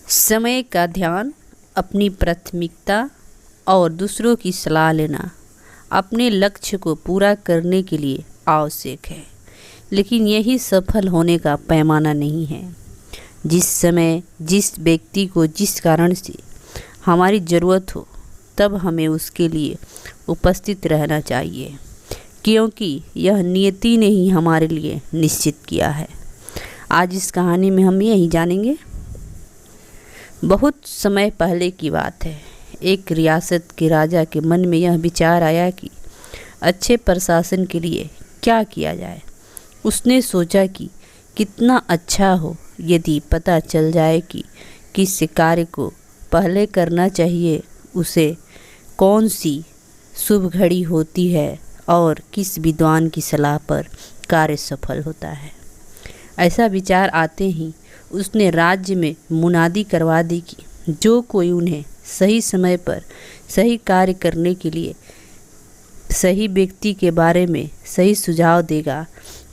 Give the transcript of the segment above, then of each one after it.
समय का ध्यान, अपनी प्राथमिकता और दूसरों की सलाह लेना अपने लक्ष्य को पूरा करने के लिए आवश्यक है, लेकिन यही सफल होने का पैमाना नहीं है। जिस समय जिस व्यक्ति को जिस कारण से हमारी ज़रूरत हो, तब हमें उसके लिए उपस्थित रहना चाहिए, क्योंकि यह नियति ने ही हमारे लिए निश्चित किया है। आज इस कहानी में हम यही जानेंगे। बहुत समय पहले की बात है। एक रियासत के राजा के मन में यह विचार आया कि अच्छे प्रशासन के लिए क्या किया जाए। उसने सोचा कि कितना अच्छा हो यदि पता चल जाए कि किस कार्य को पहले करना चाहिए, उसे कौन सी शुभ घड़ी होती है और किस विद्वान की सलाह पर कार्य सफल होता है। ऐसा विचार आते ही उसने राज्य में मुनादी करवा दी कि जो कोई उन्हें सही समय पर सही कार्य करने के लिए सही व्यक्ति के बारे में सही सुझाव देगा,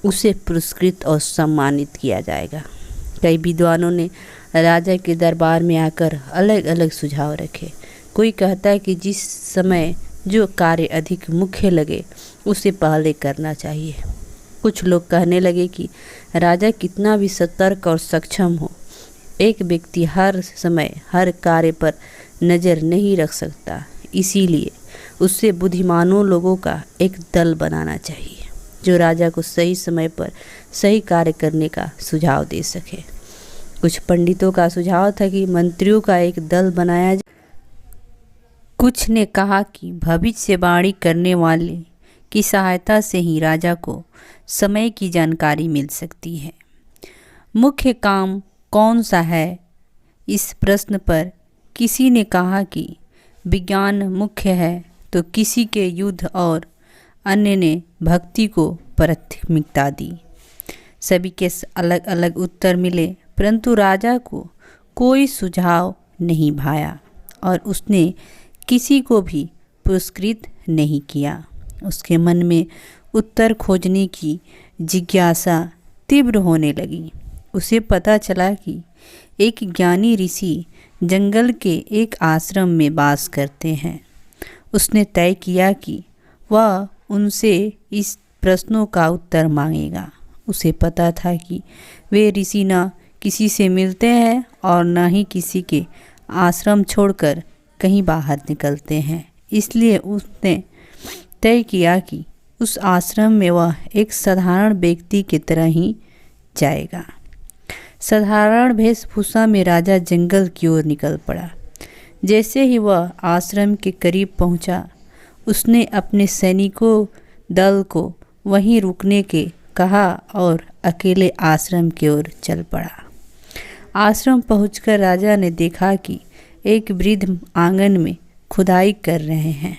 उसे पुरस्कृत और सम्मानित किया जाएगा। कई विद्वानों ने राजा के दरबार में आकर अलग अलग सुझाव रखे। कोई कहता है कि जिस समय जो कार्य अधिक मुख्य लगे उसे पहले करना चाहिए। कुछ लोग कहने लगे कि राजा कितना भी सतर्क और सक्षम हो, एक व्यक्ति हर समय हर कार्य पर नज़र नहीं रख सकता, इसीलिए उससे बुद्धिमानों लोगों का एक दल बनाना चाहिए जो राजा को सही समय पर सही कार्य करने का सुझाव दे सके। कुछ पंडितों का सुझाव था कि मंत्रियों का एक दल बनाया जाए। कुछ ने कहा कि भविष्यवाणी करने वाले की सहायता से ही राजा को समय की जानकारी मिल सकती है। मुख्य काम कौन सा है, इस प्रश्न पर किसी ने कहा कि विज्ञान मुख्य है, तो किसी के युद्ध और अन्य ने भक्ति को प्राथमिकता दी। सभी के अलग अलग उत्तर मिले, परंतु राजा को कोई सुझाव नहीं भाया और उसने किसी को भी पुरस्कृत नहीं किया। उसके मन में उत्तर खोजने की जिज्ञासा तीव्र होने लगी। उसे पता चला कि एक ज्ञानी ऋषि जंगल के एक आश्रम में वास करते हैं। उसने तय किया कि वह उनसे इस प्रश्नों का उत्तर मांगेगा। उसे पता था कि वे ऋषि न किसी से मिलते हैं और न ही किसी के आश्रम छोड़कर कहीं बाहर निकलते हैं, इसलिए उसने तय किया कि उस आश्रम में वह एक साधारण व्यक्ति की तरह ही जाएगा। साधारण वेशभूषा में राजा जंगल की ओर निकल पड़ा। जैसे ही वह आश्रम के करीब पहुंचा, उसने अपने सैनिकों दल को वहीं रुकने के कहा और अकेले आश्रम की ओर चल पड़ा। आश्रम पहुंचकर राजा ने देखा कि एक वृद्ध आंगन में खुदाई कर रहे हैं।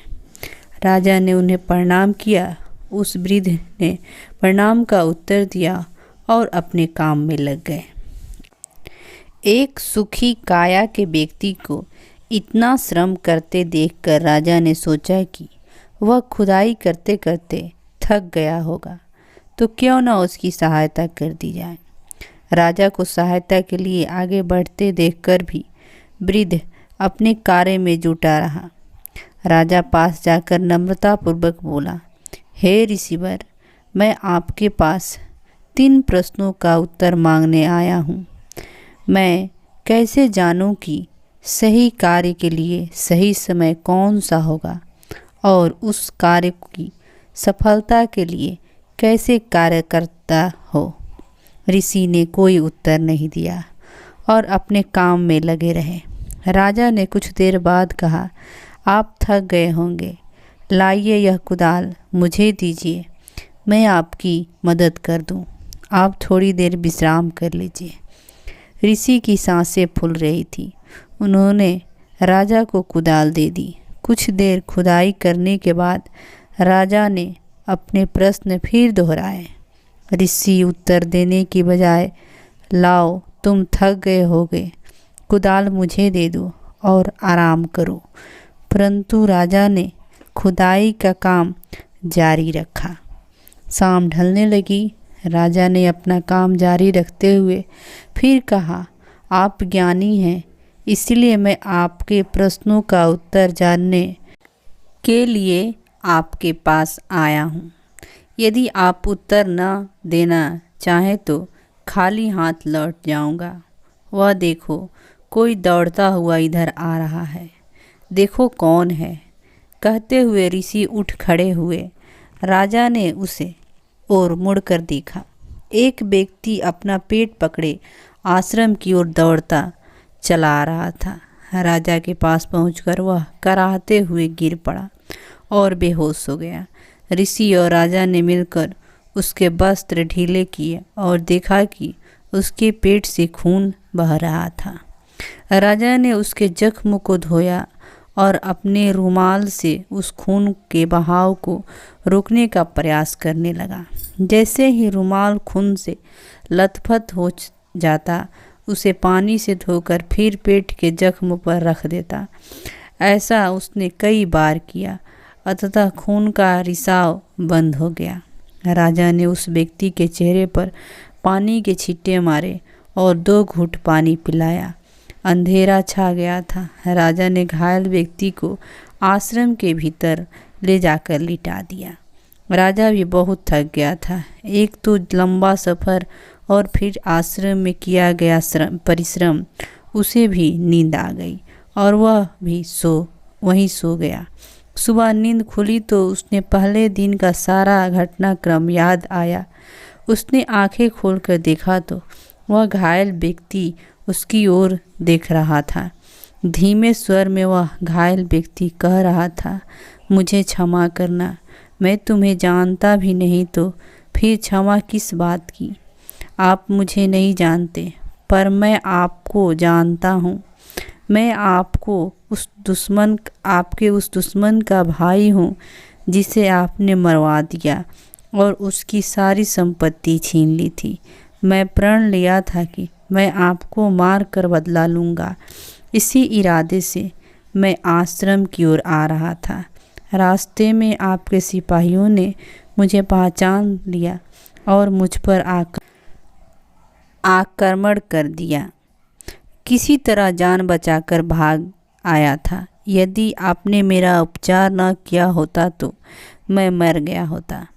राजा ने उन्हें प्रणाम किया। उस वृद्ध ने प्रणाम का उत्तर दिया और अपने काम में लग गए। एक सुखी काया के व्यक्ति को इतना श्रम करते देखकर राजा ने सोचा कि वह खुदाई करते करते थक गया होगा, तो क्यों न उसकी सहायता कर दी जाए। राजा को सहायता के लिए आगे बढ़ते देखकर भी वृद्ध अपने कार्य में जुटा रहा। राजा पास जाकर नम्रतापूर्वक बोला, हे ऋषिवर, मैं आपके पास 3 प्रश्नों का उत्तर मांगने आया हूँ। मैं कैसे जानूँ कि सही कार्य के लिए सही समय कौन सा होगा और उस कार्य की सफलता के लिए कैसे कार्य करता हो। ऋषि ने कोई उत्तर नहीं दिया और अपने काम में लगे रहे। राजा ने कुछ देर बाद कहा, आप थक गए होंगे, लाइए यह कुदाल मुझे दीजिए, मैं आपकी मदद कर दूं। आप थोड़ी देर विश्राम कर लीजिए। ऋषि की सांसें फूल रही थी। उन्होंने राजा को कुदाल दे दी। कुछ देर खुदाई करने के बाद राजा ने अपने प्रश्न फिर दोहराए। ऋषि उत्तर देने की बजाय, लाओ तुम थक गए होगे, कुदाल मुझे दे दो और आराम करो। परंतु राजा ने खुदाई का काम जारी रखा। शाम ढलने लगी। राजा ने अपना काम जारी रखते हुए फिर कहा, आप ज्ञानी हैं, इसलिए मैं आपके प्रश्नों का उत्तर जानने के लिए आपके पास आया हूँ। यदि आप उत्तर न देना चाहें तो खाली हाथ लौट जाऊंगा। वह देखो, कोई दौड़ता हुआ इधर आ रहा है, देखो कौन है। कहते हुए ऋषि उठ खड़े हुए। राजा ने उसे और मुड़कर देखा। एक व्यक्ति अपना पेट पकड़े आश्रम की ओर दौड़ता चला आ रहा था। राजा के पास पहुंचकर वह कराहते हुए गिर पड़ा और बेहोश हो गया। ऋषि और राजा ने मिलकर उसके वस्त्र ढीले किए और देखा कि उसके पेट से खून बह रहा था। राजा ने उसके जख्म को धोया और अपने रुमाल से उस खून के बहाव को रोकने का प्रयास करने लगा। जैसे ही रुमाल खून से लथपथ हो जाता, उसे पानी से धोकर फिर पेट के जख्म पर रख देता। ऐसा उसने कई बार किया, अतः खून का रिसाव बंद हो गया। राजा ने उस व्यक्ति के चेहरे पर पानी के छींटे मारे और 2 घूंट पानी पिलाया। अंधेरा छा गया था। राजा ने घायल व्यक्ति को आश्रम के भीतर ले जाकर लिटा दिया। राजा भी बहुत थक गया था। एक तो लंबा सफ़र और फिर आश्रम में किया गया परिश्रम। उसे भी नींद आ गई और वह भी वहीं सो गया। सुबह नींद खुली तो उसने पहले दिन का सारा घटनाक्रम याद आया। उसने आंखें खोलकर देखा तो वह घायल व्यक्ति उसकी ओर देख रहा था। धीमे स्वर में वह घायल व्यक्ति कह रहा था, मुझे क्षमा करना, मैं तुम्हें जानता भी नहीं तो फिर क्षमा किस बात की। आप मुझे नहीं जानते पर मैं आपको जानता हूँ। मैं आपके उस दुश्मन का भाई हूँ जिसे आपने मरवा दिया और उसकी सारी संपत्ति छीन ली थी। मैं प्रण लिया था कि मैं आपको मार कर बदला लूँगा। इसी इरादे से मैं आश्रम की ओर आ रहा था। रास्ते में आपके सिपाहियों ने मुझे पहचान लिया और मुझ पर आक्रमण कर दिया। किसी तरह जान बचाकर भाग आया था। यदि आपने मेरा उपचार न किया होता तो मैं मर गया होता।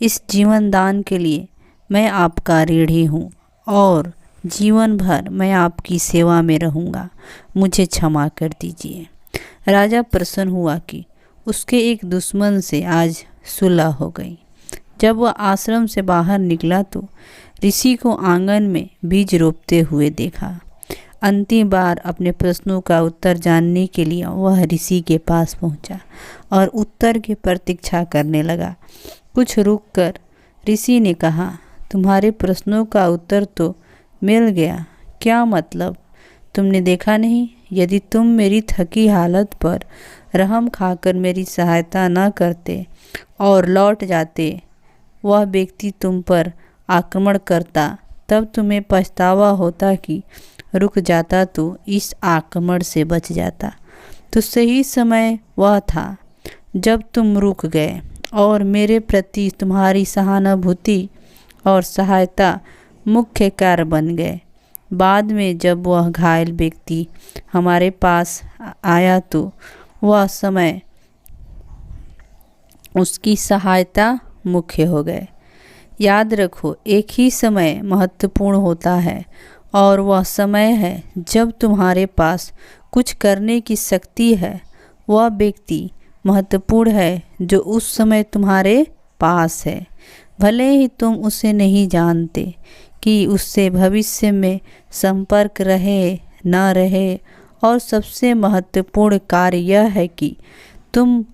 इस जीवन दान के लिए मैं आपका ऋणी हूँ और जीवन भर मैं आपकी सेवा में रहूँगा। मुझे क्षमा कर दीजिए। राजा प्रसन्न हुआ कि उसके एक दुश्मन से आज सुलह हो गई। जब वह आश्रम से बाहर निकला तो ऋषि को आंगन में बीज रोपते हुए देखा। अंतिम बार अपने प्रश्नों का उत्तर जानने के लिए वह ऋषि के पास पहुंचा और उत्तर की प्रतीक्षा करने लगा। कुछ रुककर ऋषि ने कहा, तुम्हारे प्रश्नों का उत्तर तो मिल गया। क्या मतलब? तुमने देखा नहीं? यदि तुम मेरी थकी हालत पर रहम खाकर मेरी सहायता न करते और लौट जाते, वह व्यक्ति तुम पर आक्रमण करता, तब तुम्हें पछतावा होता कि रुक जाता तो इस आक्रमण से बच जाता। तो सही समय वह था जब तुम रुक गए और मेरे प्रति तुम्हारी सहानुभूति और सहायता मुख्य कार्य बन गए। बाद में जब वह घायल व्यक्ति हमारे पास आया तो वह समय उसकी सहायता मुख्य हो गए। याद रखो, एक ही समय महत्वपूर्ण होता है और वह समय है जब तुम्हारे पास कुछ करने की शक्ति है। वह व्यक्ति महत्वपूर्ण है जो उस समय तुम्हारे पास है, भले ही तुम उसे नहीं जानते कि उससे भविष्य में संपर्क रहे न रहे। और सबसे महत्वपूर्ण कार्य यह है कि तुम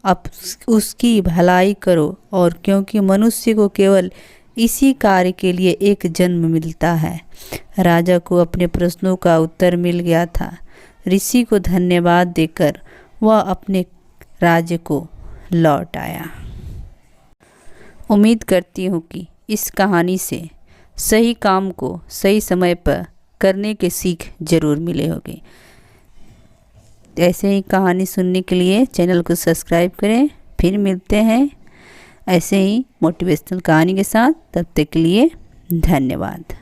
उसकी भलाई करो। और क्योंकि मनुष्य को केवल इसी कार्य के लिए एक जन्म मिलता है। राजा को अपने प्रश्नों का उत्तर मिल गया था। ऋषि को धन्यवाद देकर वह अपने राज्य को लौट आया। उम्मीद करती हूँ कि इस कहानी से सही काम को सही समय पर करने के सीख जरूर मिले होंगे। ऐसे ही कहानी सुनने के लिए चैनल को सब्सक्राइब करें। फिर मिलते हैं ऐसे ही मोटिवेशनल कहानी के साथ। तब तक के लिए धन्यवाद।